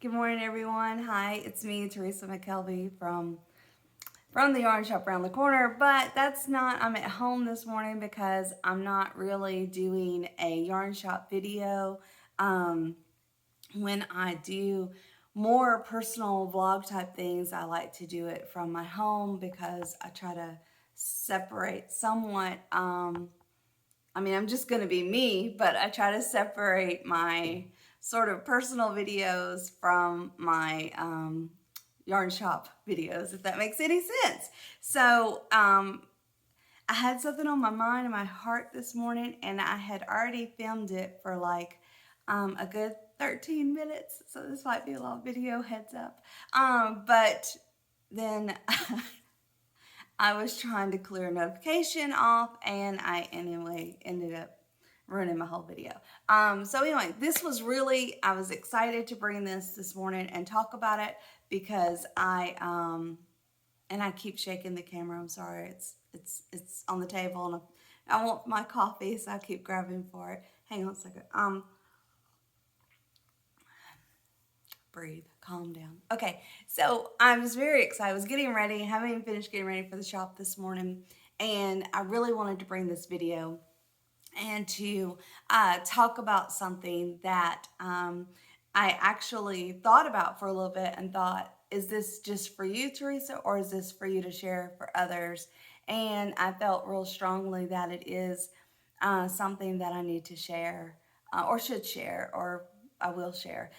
Good morning, everyone. Hi, it's me, Teresa McKelvey from the yarn shop around the corner. But that's not. I'm at home this morning because I'm not really doing a yarn shop video. When I do more personal vlog type things, I like to do it from my home because I try to separate somewhat. I'm just going to be me, but I try to separate my sort of personal videos from my yarn shop videos, if that makes any sense. So I had something on my mind and my heart this morning, and I had already filmed it for like a good 13 minutes. So this might be a long video, heads up. But then I was trying to clear a notification off, and I anyway ended up ruining my whole video. So anyway, this was really, I was excited to bring this morning and talk about it because and I keep shaking the camera. I'm sorry. It's on the table, and I want my coffee, so I keep grabbing for it. Hang on a second. Breathe, calm down. Okay, so I was very excited. I was getting ready, haven't even finished getting ready for the shop this morning, and I really wanted to bring this video and to talk about something that I actually thought about for a little bit and thought, is this just for you, Teresa, or is this for you to share for others? And I felt real strongly that it is something that I need to share or should share or I will share.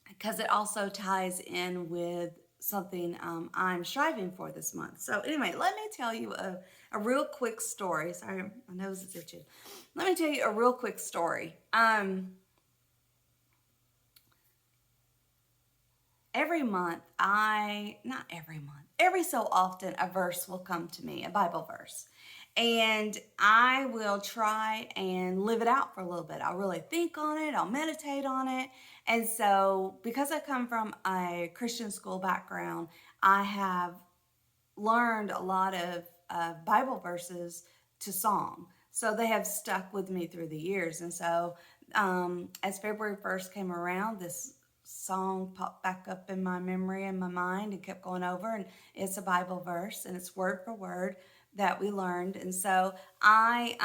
Because it also ties in with something I'm striving for this month. So anyway, let me tell you a real quick story. Sorry, my nose is itching. Let me tell you a real quick story. Every month, not every month, every so often a verse will come to me, a Bible verse. And I will try and live it out for a little bit. I'll really think on it, I'll meditate on it. And so, because I come from a Christian school background, I have learned a lot of Bible verses to song. So they have stuck with me through the years. And so as February 1st came around, this song popped back up in my memory and my mind and kept going over. And it's a Bible verse, and it's word for word that we learned. And so I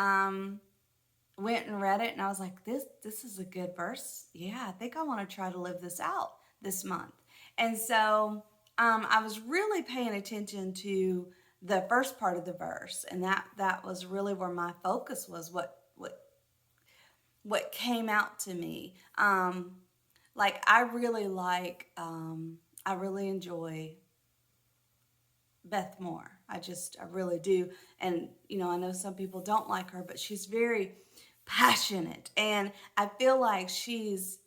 went and read it, and I was like, this is a good verse. Yeah, I think I want to try to live this out this month. And so I was really paying attention to the first part of the verse, and that was really where my focus was. What came out to me. Like I really I really enjoy Beth Moore. I really do. And, I know some people don't like her, but she's very passionate. And I feel like she's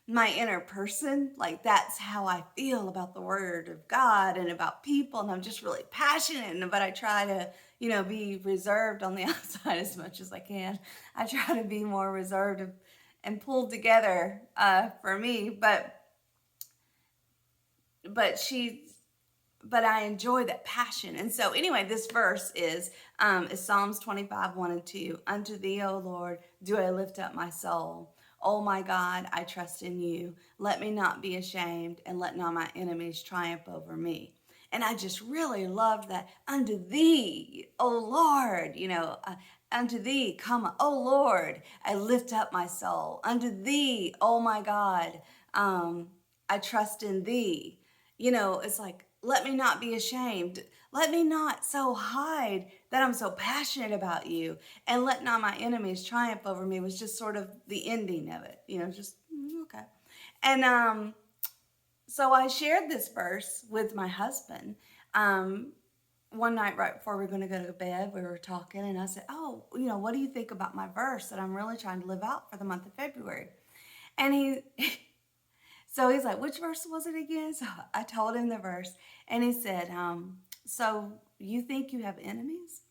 my inner person. Like that's how I feel about the word of God and about people. And I'm just really passionate, but I try to, be reserved on the outside as much as I can. I try to be more reserved and pulled together for me. But she but I enjoy that passion. And so anyway, this verse is Psalms 25, 1 and 2. Unto thee, O Lord, do I lift up my soul. Oh my God, I trust in you. Let me not be ashamed, and let not my enemies triumph over me. And I just really loved that. Unto thee, O Lord, unto thee, O Lord, I lift up my soul. Unto thee, oh my God, I trust in thee. It's like, let me not be ashamed. Let me not so hide that I'm so passionate about you. And let not my enemies triumph over me was just sort of the ending of it. Just, okay. And so I shared this verse with my husband. One night right before we were going to go to bed, we were talking, and I said, oh, what do you think about my verse that I'm really trying to live out for the month of February? And so he's like, which verse was it again? So I told him the verse, and he said, so you think you have enemies?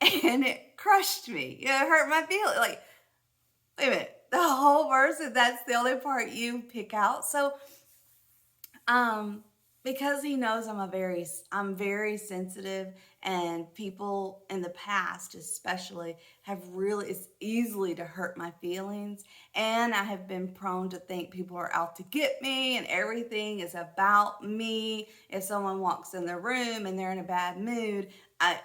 And it crushed me. It hurt my feelings. Like, wait a minute, the whole verse, and that's the only part you pick out. So because he knows I'm very sensitive, and people in the past especially have really, it's easily to hurt my feelings, and I have been prone to think people are out to get me and everything is about me. If someone walks in the room and they're in a bad mood,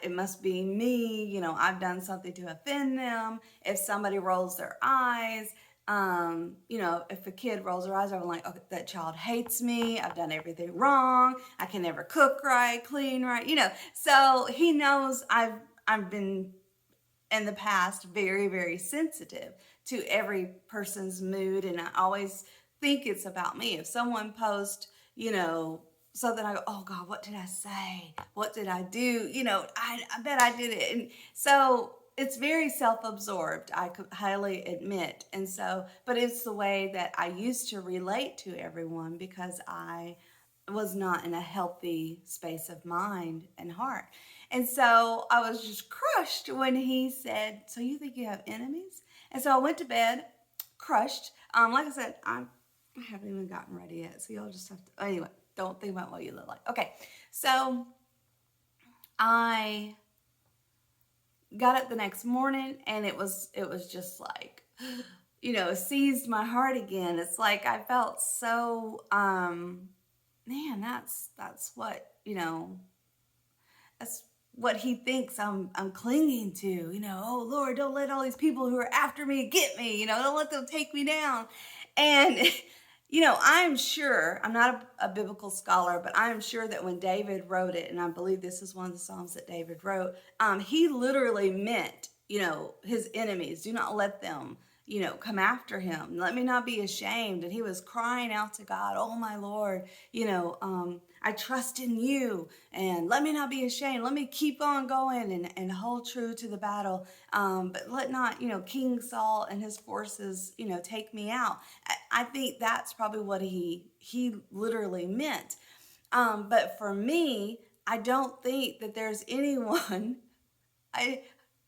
it must be me, I've done something to offend them. If somebody rolls their eyes, if a kid rolls their eyes, I'm like, okay, that child hates me. I've done everything wrong. I can never cook right, clean right, So he knows I've been in the past very, very sensitive to every person's mood, and I always think it's about me. If someone posts, something, I go, oh God, what did I say? What did I do? I bet I did it. And so it's very self-absorbed, I could highly admit. And so, but it's the way that I used to relate to everyone, because I was not in a healthy space of mind and heart. And so I was just crushed when he said, so you think you have enemies? And so I went to bed crushed. Like I said, I haven't even gotten ready yet. So y'all just have to, anyway, don't think about what you look like. Okay. So I got up the next morning, and it was just like, seized my heart again. It's like I felt so, man, that's what, that's what he thinks I'm clinging to. Oh Lord, don't let all these people who are after me get me. Don't let them take me down. And I'm sure, I'm not a biblical scholar, but I'm sure that when David wrote it, and I believe this is one of the Psalms that David wrote, he literally meant, his enemies. Do not let them, come after him. Let me not be ashamed. And he was crying out to God, oh my Lord, I trust in you, and let me not be ashamed. Let me keep on going and hold true to the battle. But let not, King Saul and his forces, take me out. I think that's probably what he literally meant. But for me, I don't think that there's anyone,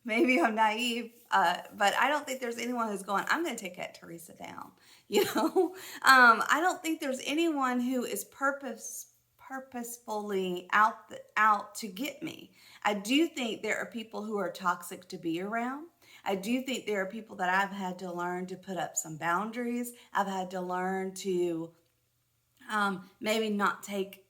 maybe I'm naive, but I don't think there's anyone who's going, I'm going to take Aunt Teresa down. I don't think there's anyone who is purposefully out to get me. I do think there are people who are toxic to be around. I do think there are people that I've had to learn to put up some boundaries. I've had to learn to maybe not take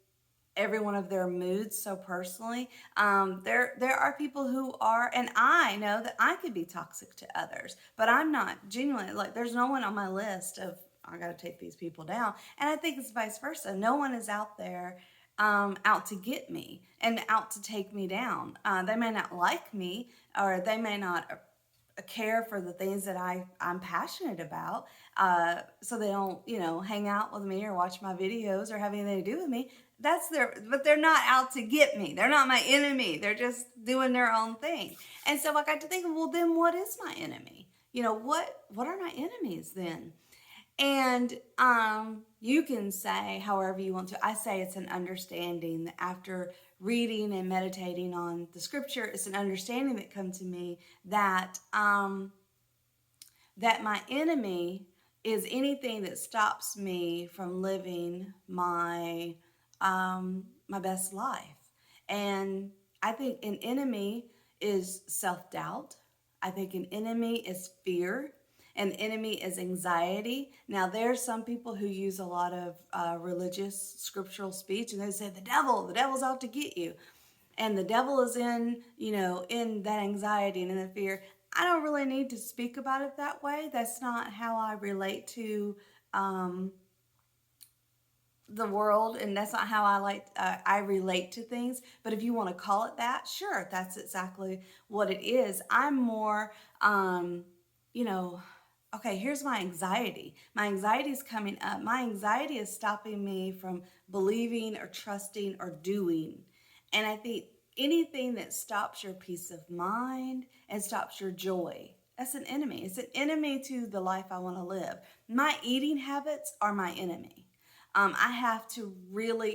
every one of their moods so personally. There are people who are, and I know that I could be toxic to others, but I'm not genuinely, like, there's no one on my list of, I got to take these people down. And I think it's vice versa. No one is out there out to get me and out to take me down. They may not like me, or they may not care for the things that I'm passionate about. So they don't, hang out with me or watch my videos or have anything to do with me. But they're not out to get me. They're not my enemy. They're just doing their own thing. And so I got to think, well, then what is my enemy? What are my enemies then? And you can say however you want to. I say it's an understanding that after reading and meditating on the scripture, it's an understanding that comes to me that that my enemy is anything that stops me from living my my best life. And I think an enemy is self-doubt. I think an enemy is fear. An enemy is anxiety. Now, there's some people who use a lot of religious scriptural speech, and they say the devil's out to get you. And the devil is in that anxiety and in the fear. I don't really need to speak about it that way. That's not how I relate to the world, and that's not how I relate to things. But if you want to call it that, sure, that's exactly what it is. I'm more, okay, here's my anxiety. My anxiety is coming up. My anxiety is stopping me from believing or trusting or doing. And I think anything that stops your peace of mind and stops your joy, that's an enemy. It's an enemy to the life I want to live. My eating habits are my enemy. I have to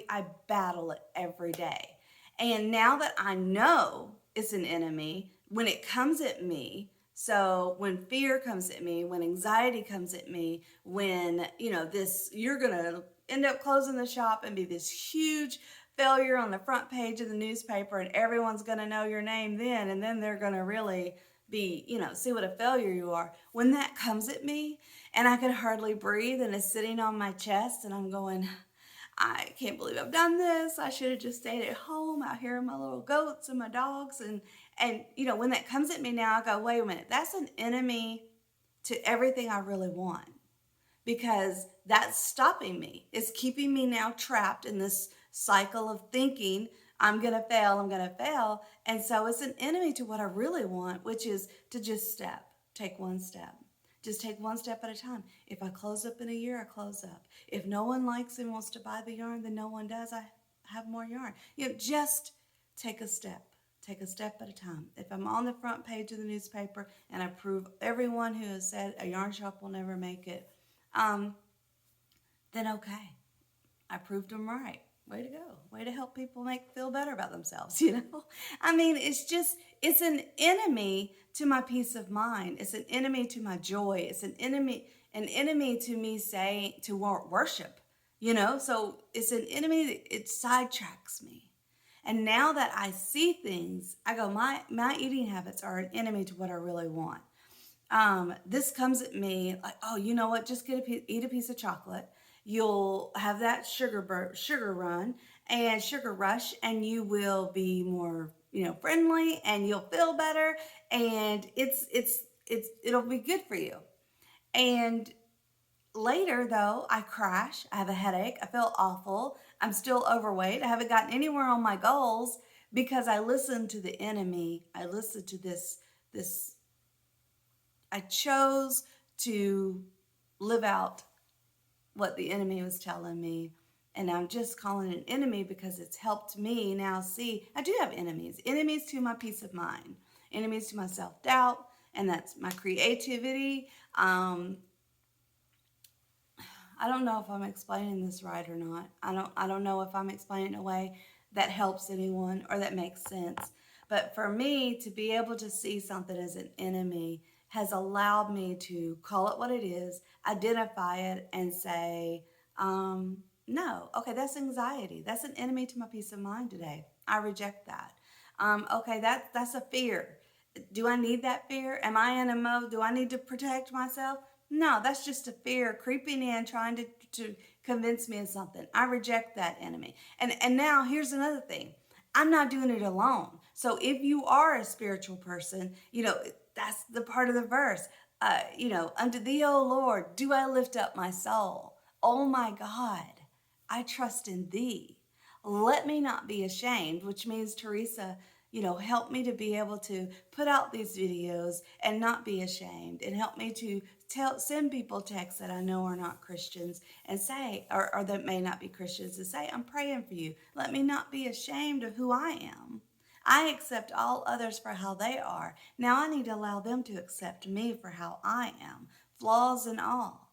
I battle it every day. And now that I know it's an enemy, when it comes at me, So when fear comes at me, when anxiety comes at me, when, you're going to end up closing the shop and be this huge failure on the front page of the newspaper, and everyone's going to know your name then, and then they're going to really be, see what a failure you are. When that comes at me and I can hardly breathe and it's sitting on my chest and I'm going, I can't believe I've done this. I should have just stayed at home out here with my little goats and my dogs. And when that comes at me now, I go, wait a minute, that's an enemy to everything I really want, because that's stopping me. It's keeping me now trapped in this cycle of thinking I'm going to fail, I'm going to fail. And so it's an enemy to what I really want, which is to just take one step. Just take one step at a time. If I close up in a year, I close up. If no one likes and wants to buy the yarn, then no one does. I have more yarn. Just take a step. Take a step at a time. If I'm on the front page of the newspaper and I prove everyone who has said a yarn shop will never make it, then okay. I proved them right. Way to go. Way to help people feel better about themselves, I mean, it's an enemy to my peace of mind. It's an enemy to my joy. It's an enemy to me saying to worship, So it's an enemy that it sidetracks me. And now that I see things, I go, my eating habits are an enemy to what I really want. This comes at me like, oh, you know what? Just eat a piece of chocolate. You'll have that sugar run and sugar rush, and you will be more, friendly, and you'll feel better, and it'll be good for you. And later, though, I crash. I have a headache. I feel awful. I'm still overweight. I haven't gotten anywhere on my goals because I listened to the enemy. I listened to this. I chose to live out what the enemy was telling me. And I'm just calling it an enemy because it's helped me now see I do have enemies. Enemies to my peace of mind. Enemies to my self-doubt. And that's my creativity. I don't know if I'm explaining this right or not. I don't know if I'm explaining it in a way that helps anyone or that makes sense. But for me to be able to see something as an enemy has allowed me to call it what it is, identify it, and say, no, okay, that's anxiety. That's an enemy to my peace of mind today. I reject that. Okay, that's a fear. Do I need that fear? Am I in a mode? Do I need to protect myself? No, that's just a fear creeping in, trying to convince me of something. I reject that enemy. And now here's another thing. I'm not doing it alone. So if you are a spiritual person, that's the part of the verse. Unto thee, O Lord, do I lift up my soul. Oh my God, I trust in thee. Let me not be ashamed, which means, Teresa, help me to be able to put out these videos and not be ashamed, and help me to send people texts that I know are not Christians and say, or that may not be Christians, and say, I'm praying for you. Let me not be ashamed of who I am. I accept all others for how they are. Now I need to allow them to accept me for how I am, flaws and all.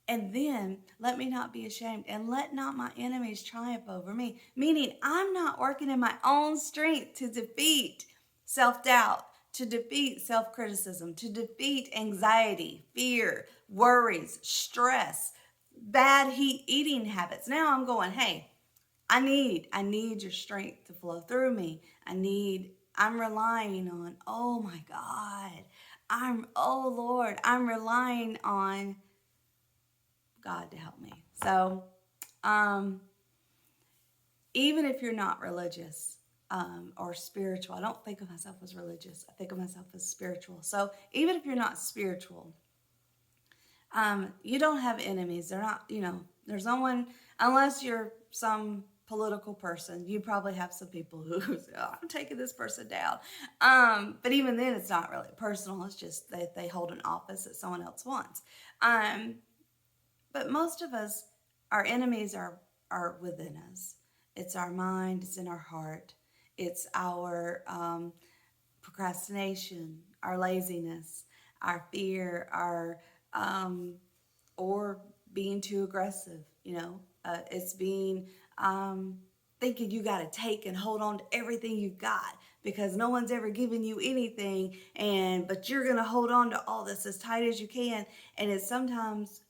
And then let me not be ashamed, and let not my enemies triumph over me. Meaning I'm not working in my own strength to defeat self-doubt, to defeat self-criticism, to defeat anxiety, fear, worries, stress, bad eating habits. Now I'm going, hey, I need your strength to flow through me. I'm relying on, oh my God, oh Lord, I'm relying on God to help me. So, even if you're not religious or spiritual, I don't think of myself as religious. I think of myself as spiritual. So, even if you're not spiritual, you don't have enemies. They're not, there's no one, unless you're some political person, you probably have some people who say, oh, I'm taking this person down. But even then, it's not really personal. It's just that they hold an office that someone else wants. But most of us, our enemies are within us. It's our mind, it's in our heart, it's our procrastination, our laziness, our fear, our or being too aggressive. It's being thinking you got to take and hold on to everything you've got because no one's ever given you anything, but you're going to hold on to all this as tight as you can. And it's sometimes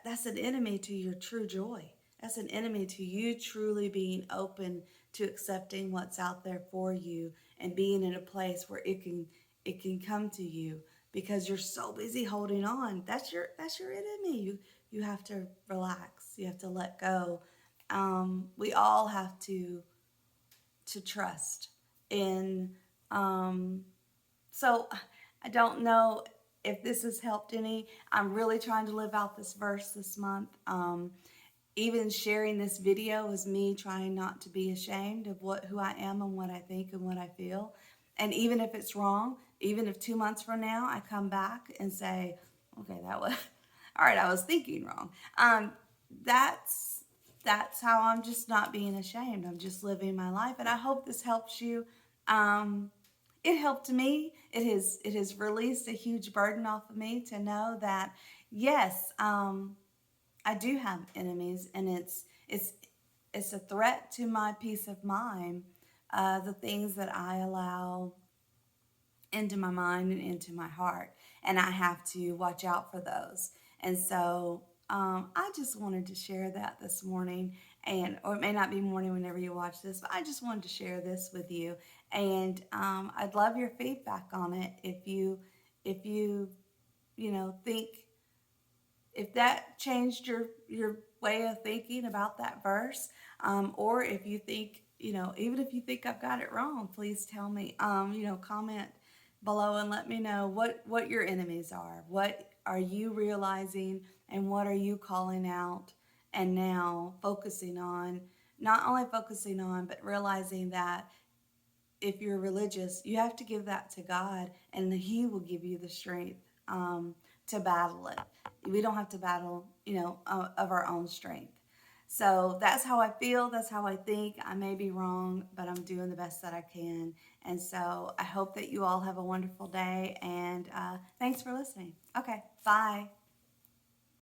that's an enemy to your true joy. That's an enemy to you truly being open to accepting what's out there for you and being in a place where it can come to you because you're so busy holding on. That's your enemy. You have to relax. You have to let go. We all have to trust in. So I don't know if this has helped any. I'm really trying to live out this verse this month. Even sharing this video is me trying not to be ashamed of who I am and what I think and what I feel. And even if it's wrong, even if 2 months from now I come back and say, okay, that was all right, I was thinking wrong. That's that's how I'm just not being ashamed. I'm just living my life, and I hope this helps you. Um, it helped me. It has released a huge burden off of me to know that yes, I do have enemies, and it's a threat to my peace of mind. The things that I allow into my mind and into my heart, and I have to watch out for those. And so I just wanted to share that this morning, and or it may not be morning whenever you watch this, but I just wanted to share this with you, and I'd love your feedback on it if you think if that changed your way of thinking about that verse, or if you think even if you think I've got it wrong, please tell me. Comment below and let me know what your enemies are. What are you realizing, and what are you calling out, and now focusing on, not only focusing on, but realizing that if you're religious, you have to give that to God, and He will give you the strength to battle it. We don't have to battle, of our own strength. So that's how I feel. That's how I think. I may be wrong, but I'm doing the best that I can. And so I hope that you all have a wonderful day. And thanks for listening. Okay, bye.